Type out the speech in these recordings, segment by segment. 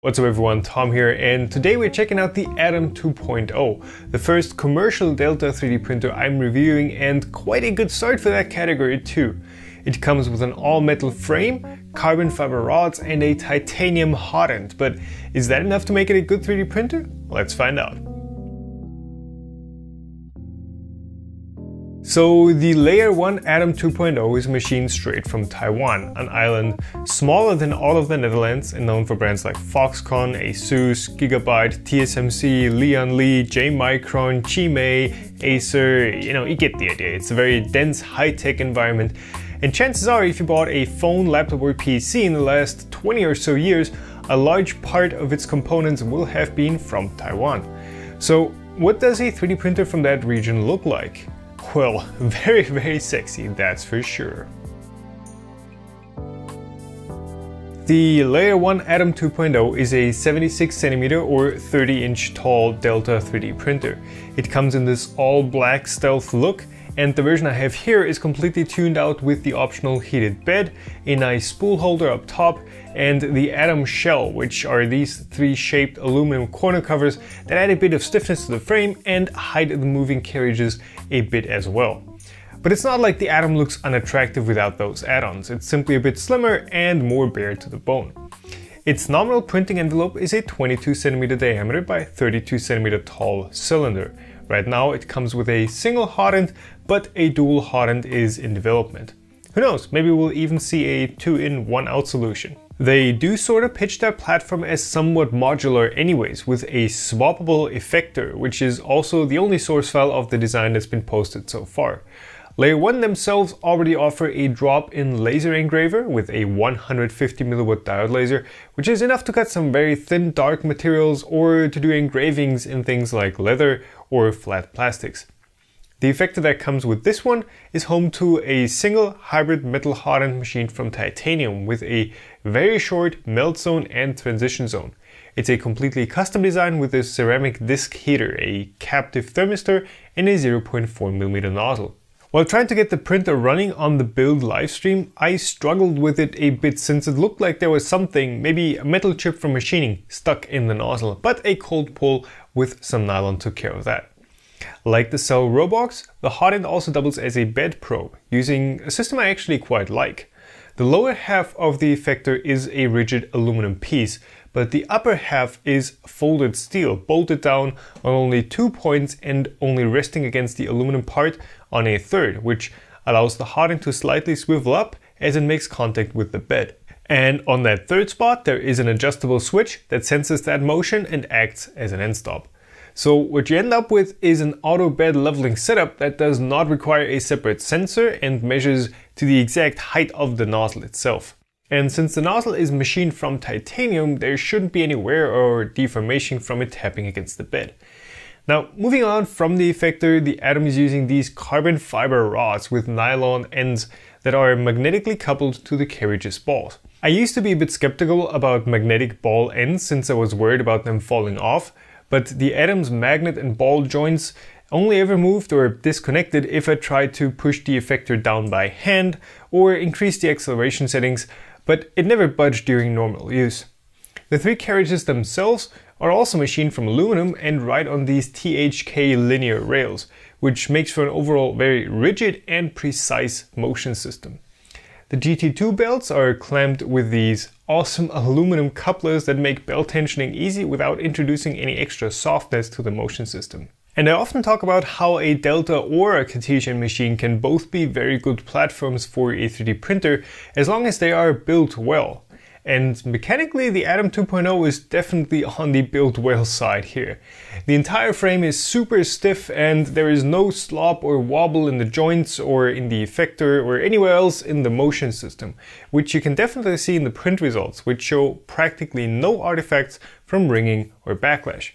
What's up everyone, Tom here, and today we're checking out the Atom 2.0, the first commercial Delta 3D printer I'm reviewing, and quite a good start for that category too. It comes with an all-metal frame, carbon fiber rods and a titanium hot end, but is that enough to make it a good 3D printer? Let's find out. So the Layer 1 Atom 2.0 is machined straight from Taiwan, an island smaller than all of the Netherlands and known for brands like Foxconn, ASUS, Gigabyte, TSMC, Lian Li, J-Micron, Chimay, Acer, you get the idea. It's a very dense, high-tech environment, and chances are if you bought a phone, laptop or PC in the last 20 or so years, a large part of its components will have been from Taiwan. So what does a 3D printer from that region look like? Well, very sexy, that's for sure. The Layer 1 Atom 2.0 is a 76cm or 30-inch tall Delta 3D printer. It comes in this all-black stealth look, and the version I have here is completely tuned out with the optional heated bed, a nice spool holder up top, and the Atom shell, which are these three shaped aluminum corner covers that add a bit of stiffness to the frame and hide the moving carriages a bit as well. But it's not like the Atom looks unattractive without those add-ons, it's simply a bit slimmer and more bare to the bone. Its nominal printing envelope is a 22cm diameter by 32cm tall cylinder. Right now it comes with a single hot end, but a dual hot end is in development. Who knows, maybe we'll even see a 2-in 1-out solution. They do sort of pitch their platform as somewhat modular anyways, with a swappable effector, which is also the only source file of the design that's been posted so far. Layer 1 themselves already offer a drop-in laser engraver with a 150mW diode laser, which is enough to cut some very thin dark materials or to do engravings in things like leather or flat plastics. The effector that comes with this one is home to a single hybrid metal hot end machined from titanium with a very short melt zone and transition zone. It's a completely custom design with a ceramic disc heater, a captive thermistor and a 0.4mm nozzle. While trying to get the printer running on the build livestream, I struggled with it a bit since it looked like there was something, maybe a metal chip from machining, stuck in the nozzle, but a cold pull with some nylon took care of that. Like the Cell Robox, the hot end also doubles as a bed probe, using a system I actually quite like. The lower half of the effector is a rigid aluminum piece, but the upper half is folded steel, bolted down on only 2 points and only resting against the aluminum part on a third, which allows the hot end to slightly swivel up as it makes contact with the bed. And on that third spot there is an adjustable switch that senses that motion and acts as an end stop. So what you end up with is an auto bed leveling setup that does not require a separate sensor and measures to the exact height of the nozzle itself. And since the nozzle is machined from titanium, there shouldn't be any wear or deformation from it tapping against the bed. Now, moving on from the effector, the Atom is using these carbon fiber rods with nylon ends that are magnetically coupled to the carriage's balls. I used to be a bit skeptical about magnetic ball ends since I was worried about them falling off, but the Atom's magnet and ball joints only ever moved or disconnected if I tried to push the effector down by hand or increase the acceleration settings, but it never budged during normal use. The three carriages themselves are also machined from aluminum and ride on these THK linear rails, which makes for an overall very rigid and precise motion system. The GT2 belts are clamped with these awesome aluminum couplers that make belt tensioning easy without introducing any extra softness to the motion system. And I often talk about how a Delta or a Cartesian machine can both be very good platforms for a 3D printer as long as they are built well. And mechanically, the Atom 2.0 is definitely on the built well side here. The entire frame is super stiff and there is no slop or wobble in the joints or in the effector or anywhere else in the motion system, which you can definitely see in the print results, which show practically no artifacts from ringing or backlash.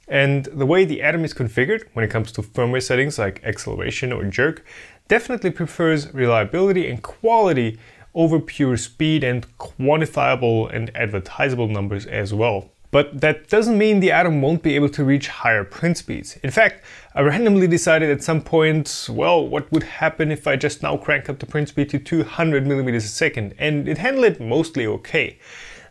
And the way the Atom is configured when it comes to firmware settings like acceleration or jerk definitely prefers reliability and quality over pure speed and quantifiable and advertisable numbers as well. But that doesn't mean the Atom won't be able to reach higher print speeds. In fact, I randomly decided at some point, well, what would happen if I just now crank up the print speed to 200mm a second, and it handled it mostly okay.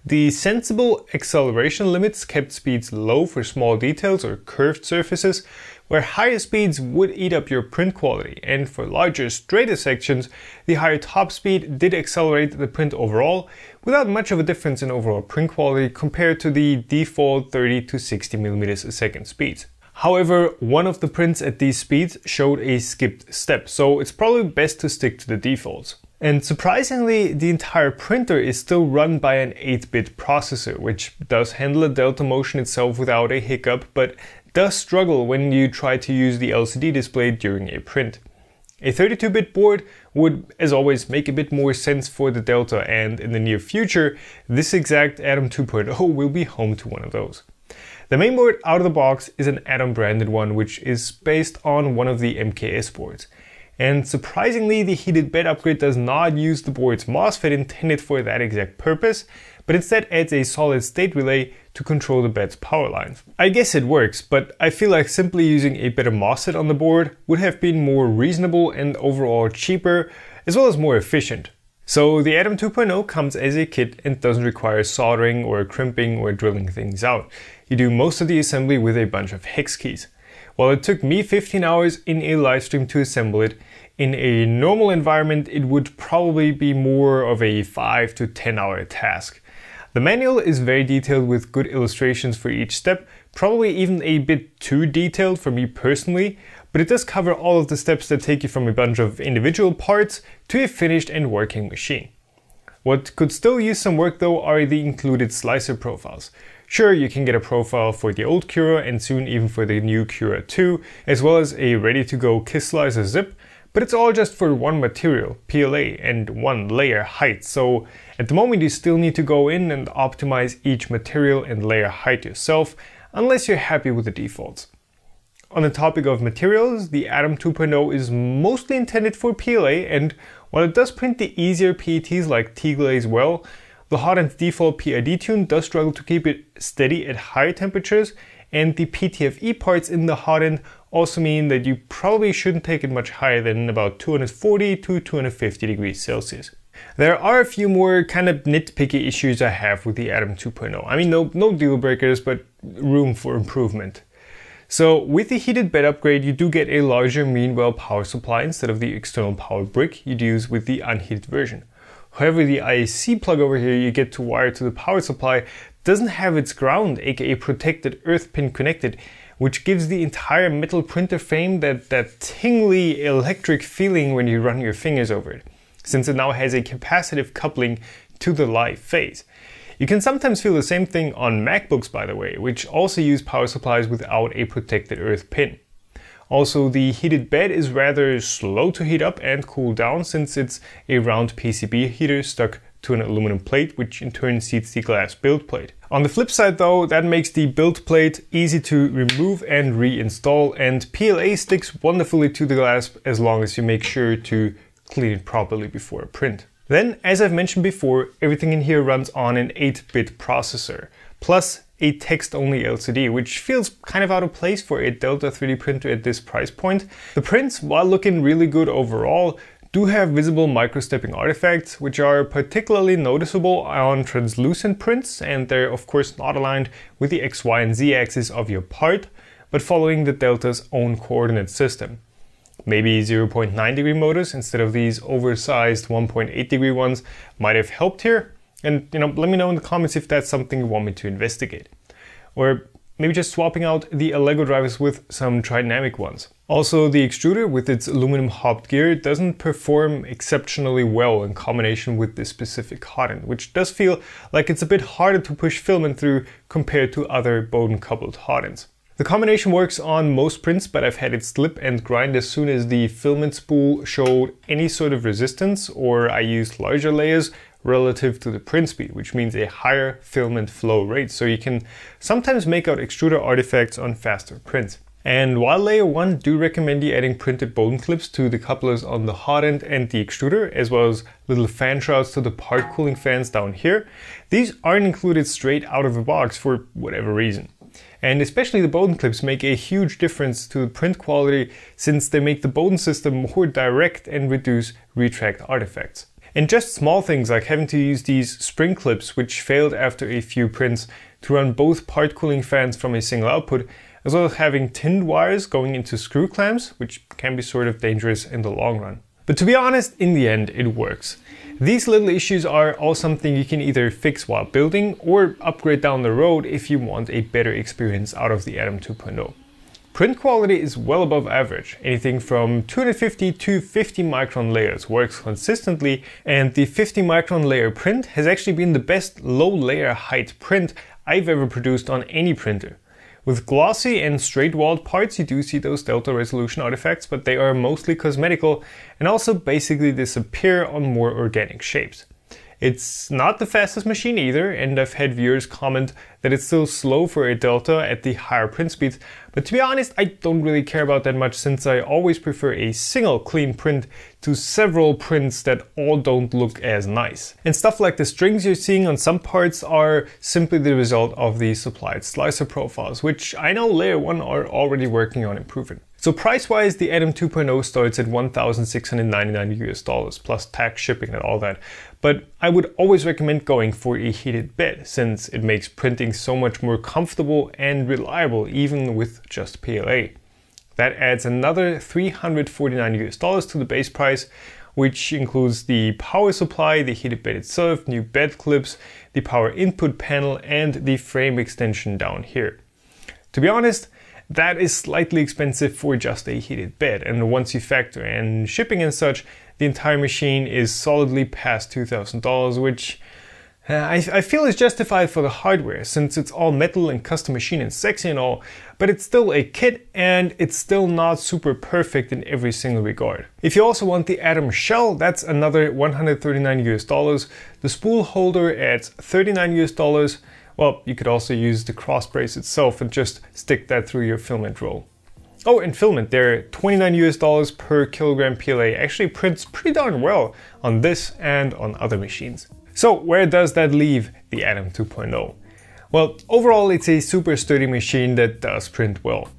The sensible acceleration limits kept speeds low for small details or curved surfaces, where higher speeds would eat up your print quality, and for larger, straighter sections, the higher top speed did accelerate the print overall, without much of a difference in overall print quality compared to the default 30 to 60 mm a second speeds. However, one of the prints at these speeds showed a skipped step, so it's probably best to stick to the defaults. And surprisingly, the entire printer is still run by an 8-bit processor, which does handle the delta motion itself without a hiccup, but does struggle when you try to use the LCD display during a print. A 32-bit board would, as always, make a bit more sense for the delta, and in the near future, this exact Atom 2.0 will be home to one of those. The mainboard out of the box is an Atom branded one, which is based on one of the MKS boards. And surprisingly, the heated bed upgrade does not use the board's MOSFET intended for that exact purpose, but instead adds a solid state relay to control the bed's power lines. I guess it works, but I feel like simply using a better MOSFET on the board would have been more reasonable and overall cheaper, as well as more efficient. So the Atom 2.0 comes as a kit and doesn't require soldering or crimping or drilling things out. You do most of the assembly with a bunch of hex keys. While it took me 15 hours in a livestream to assemble it, in a normal environment it would probably be more of a 5 to 10 hour task. The manual is very detailed with good illustrations for each step, probably even a bit too detailed for me personally, but it does cover all of the steps that take you from a bunch of individual parts to a finished and working machine. What could still use some work though are the included slicer profiles. Sure, you can get a profile for the old Cura and soon even for the new Cura 2, as well as a ready-to-go Kiss Slicer zip, but it's all just for one material, PLA, and one layer height, so at the moment you still need to go in and optimize each material and layer height yourself, unless you're happy with the defaults. On the topic of materials, the Atom 2.0 is mostly intended for PLA, and while it does print the easier PETs like T-glaze well, the hot end default PID tune does struggle to keep it steady at higher temperatures, and the PTFE parts in the hot end also mean that you probably shouldn't take it much higher than about 240 to 250 degrees Celsius. There are a few more kind of nitpicky issues I have with the Atom 2.0. I mean, no deal breakers, but room for improvement. So with the heated bed upgrade, you do get a larger mean-well power supply instead of the external power brick you'd use with the unheated version. However, the IAC plug over here you get to wire to the power supply doesn't have its ground, aka protected earth pin connected, which gives the entire metal printer frame that tingly electric feeling when you run your fingers over it, since it now has a capacitive coupling to the live phase. You can sometimes feel the same thing on MacBooks, by the way, which also use power supplies without a protected earth pin. Also, the heated bed is rather slow to heat up and cool down since it's a round PCB heater stuck to an aluminum plate, which in turn seats the glass build plate. On the flip side though, that makes the build plate easy to remove and reinstall, and PLA sticks wonderfully to the glass as long as you make sure to clean it properly before a print. Then, as I've mentioned before, everything in here runs on an 8-bit processor, plus a text-only LCD, which feels kind of out of place for a Delta 3D printer at this price point. The prints, while looking really good overall, do have visible microstepping artifacts, which are particularly noticeable on translucent prints, and they're of course not aligned with the X, Y, and Z axis of your part, but following the Delta's own coordinate system. Maybe 0.9 degree motors instead of these oversized 1.8 degree ones might have helped here. And let me know in the comments if that's something you want me to investigate. Or maybe just swapping out the Allego drivers with some Tridynamic ones. Also, the extruder with its aluminum hopped gear doesn't perform exceptionally well in combination with this specific hot end, which does feel like it's a bit harder to push filament through compared to other Bowden coupled hot ends. The combination works on most prints, but I've had it slip and grind as soon as the filament spool showed any sort of resistance, or I used larger layers relative to the print speed, which means a higher filament flow rate, so you can sometimes make out extruder artifacts on faster prints. And while Layer 1 do recommend you adding printed Bowden clips to the couplers on the hot end and the extruder, as well as little fan shrouds to the part cooling fans down here, these aren't included straight out of the box for whatever reason. And especially the Bowden clips make a huge difference to the print quality, since they make the Bowden system more direct and reduce retract artifacts. And just small things like having to use these spring clips, which failed after a few prints, to run both part cooling fans from a single output, as well as having tinned wires going into screw clamps, which can be sort of dangerous in the long run. But to be honest, in the end, it works. These little issues are all something you can either fix while building or upgrade down the road if you want a better experience out of the Atom 2.0. Print quality is well above average. Anything from 250 to 50 micron layers works consistently, and the 50 micron layer print has actually been the best low layer height print I've ever produced on any printer. With glossy and straight-walled parts, you do see those delta resolution artifacts, but they are mostly cosmetical and also basically disappear on more organic shapes. It's not the fastest machine either, and I've had viewers comment that it's still slow for a delta at the higher print speeds, but to be honest, I don't really care about that much, since I always prefer a single clean print to several prints that all don't look as nice. And stuff like the strings you're seeing on some parts are simply the result of the supplied slicer profiles, which I know Layer 1 are already working on improving. So price-wise, the Atom 2.0 starts at $1,699 plus tax, shipping and all that. But I would always recommend going for a heated bed, since it makes printing so much more comfortable and reliable even with just PLA. That adds another $349 to the base price, which includes the power supply, the heated bed itself, new bed clips, the power input panel, and the frame extension down here. To be honest, that is slightly expensive for just a heated bed, and once you factor in shipping and such, the entire machine is solidly past $2,000, which I feel is justified for the hardware, since it's all metal and custom machine and sexy and all, but it's still a kit and it's still not super perfect in every single regard. If you also want the Atom shell, that's another $139. The spool holder adds $39. Well, you could also use the cross brace itself and just stick that through your filament roll. Oh, and filament there, $29 per kilogram PLA actually prints pretty darn well on this and on other machines. So where does that leave the Atom 2.0? Well, overall it's a super sturdy machine that does print well.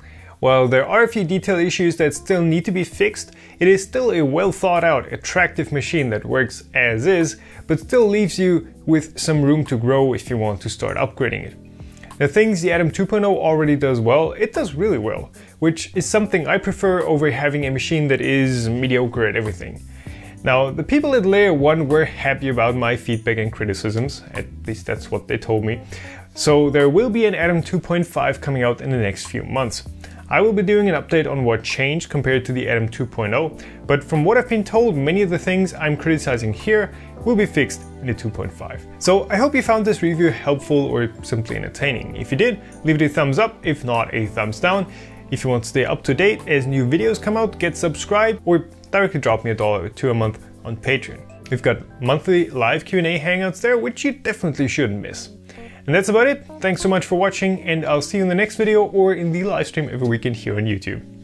While there are a few detail issues that still need to be fixed, it is still a well thought out, attractive machine that works as is, but still leaves you with some room to grow if you want to start upgrading it. The things the Atom 2.0 already does well, it does really well, which is something I prefer over having a machine that is mediocre at everything. Now, the people at Layer 1 were happy about my feedback and criticisms, at least that's what they told me. So there will be an Atom 2.5 coming out in the next few months. I will be doing an update on what changed compared to the Atom 2.0, but from what I've been told, many of the things I'm criticizing here will be fixed in the 2.5. So I hope you found this review helpful or simply entertaining. If you did, leave it a thumbs up, if not a thumbs down. If you want to stay up to date as new videos come out, get subscribed or directly drop me $1 or $2 a month on Patreon. We've got monthly live Q&A hangouts there, which you definitely shouldn't miss. And that's about it. Thanks so much for watching, and I'll see you in the next video or in the live stream every weekend here on YouTube.